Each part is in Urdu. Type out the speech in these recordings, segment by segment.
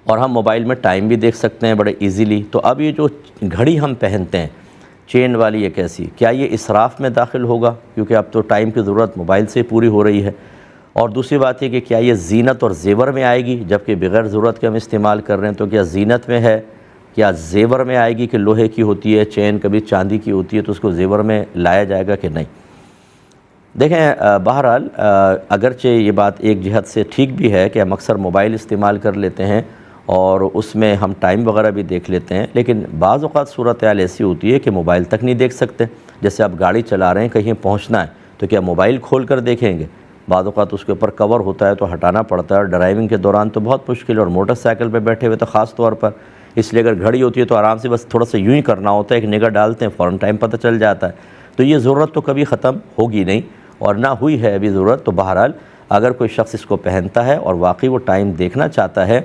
اور ہم موبائل میں ٹائم بھی دیکھ سکتے ہیں بڑے ایزیلی۔ تو اب یہ جو گھڑی ہم پہنتے ہیں چین والی ایک ایسی، کیا یہ اسراف میں داخل ہوگا؟ کیونکہ اب تو ٹائم کی ضرورت موبائل سے پوری ہو رہی ہے۔ اور دوسری بات یہ کہ کیا یہ زینت اور زیور میں آئے گی، جبکہ بغیر ضرورت کے ہم استعمال کر رہے ہیں؟ تو کیا زینت میں ہے، کیا زیور میں آئے گی کہ لوہے کی ہوتی ہے چین، کبھی چاندی کی ہوتی ہے تو اس کو زیور میں لایا جائے گا کہ نہیں؟ دیکھیں بہرحال اگرچہ یہ بات ایک جہت سے ٹھیک بھی ہے کہ ہم اکثر موبائل استعمال کر لیتے ہیں اور اس میں ہم ٹائم وغیرہ بھی دیکھ لیتے ہیں، لیکن بعض اوقات صورتحال ایسی ہوتی ہے کہ موبائل تک نہیں دیکھ سکتے۔ جیسے آپ گاڑی چلا رہے ہیں، کہیں پہنچنا ہے تو کیا موبائل کھول کر دیکھیں گے؟ بعض اوقات اس کے اوپر کور ہوتا ہے تو ہٹانا پڑتا ہے، اور ڈرائیونگ کے دوران تو بہت مشکل ہے، اور موٹر سائیکل پہ بیٹھے ہوئے تو خاص طور پر۔ اس لیے اگر گھڑی ہوتی ہے تو آرام سے بس تھوڑا سا یوں ہی کرنا ہوتا ہے، ایک نگاہ ڈالتے ہیں فوراً ٹائم پتہ چل جاتا ہے۔ تو یہ ضرورت تو کبھی ختم ہوگی نہیں، اور نہ ہوئی ہے ابھی ضرورت۔ تو بہرحال اگر کوئی شخص اس کو پہنتا ہے اور واقعی وہ ٹائم دیکھنا چاہتا ہے،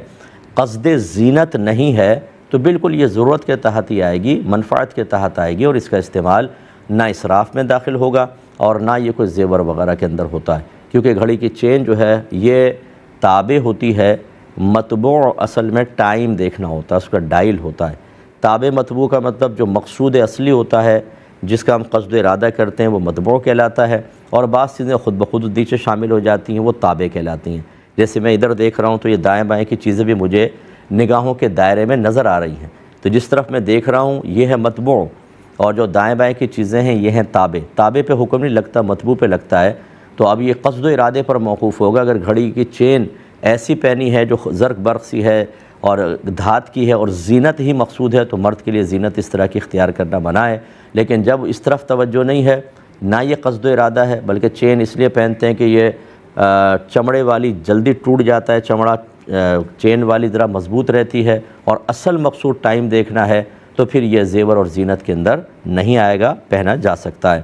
قصد زینت نہیں ہے، تو بالکل یہ ضرورت کے تحت ہی آئے گی، منفعت کے تحت آئے گی، اور اس کا استعمال نہ اسراف میں داخل ہوگا اور نہ یہ کوئی زیور وغیرہ کے اندر ہوتا ہے۔ کیونکہ گھڑی کی چین جو ہے یہ تابع ہوتی ہے، مطبوع اصل میں ٹائم دیکھنا ہوتا ہے، اس کا ڈائل ہوتا ہے۔ تابع مطبوع کا مطلب جو مقصود اصلی ہوتا ہے، جس کا ہم قصد ارادہ کرتے ہیں، وہ مطبوع کہلاتا ہے، اور بعض چیزیں خود بخود نیچے شامل ہو جاتی ہیں، وہ تابع کہلاتی ہیں۔ جیسے میں ادھر دیکھ رہا ہوں تو یہ دائیں بائیں کی چیزیں بھی مجھے نگاہوں کے دائرے میں نظر آ رہی ہیں، تو جس طرف میں دیکھ رہا ہوں یہ ہے مطبوع، اور جو دائیں بائیں کی چیزیں ہیں یہ ہیں تابع۔ تابع پہ حکم نہیں لگتا، مطبوع پہ لگتا ہے۔ تو اب یہ قصد و ارادے پر موقوف ہوگا۔ اگر گھڑی کی چین ایسی پہنی ہے جو زرق برق سی ہے اور دھات کی ہے اور زینت ہی مقصود ہے، تو مرد کے لیے زینت اس طرح کی اختیار کرنا منع ہے۔ لیکن جب اس طرف توجہ نہیں ہے، نہ یہ قصد و ارادہ ہے، بلکہ چین اس لیے پہنتے ہیں کہ یہ چمڑے والی جلدی ٹوٹ جاتا ہے چمڑا، چین والی ذرا مضبوط رہتی ہے، اور اصل مقصود ٹائم دیکھنا ہے، تو پھر یہ زیور اور زینت کے اندر نہیں آئے گا، پہنا جا سکتا ہے۔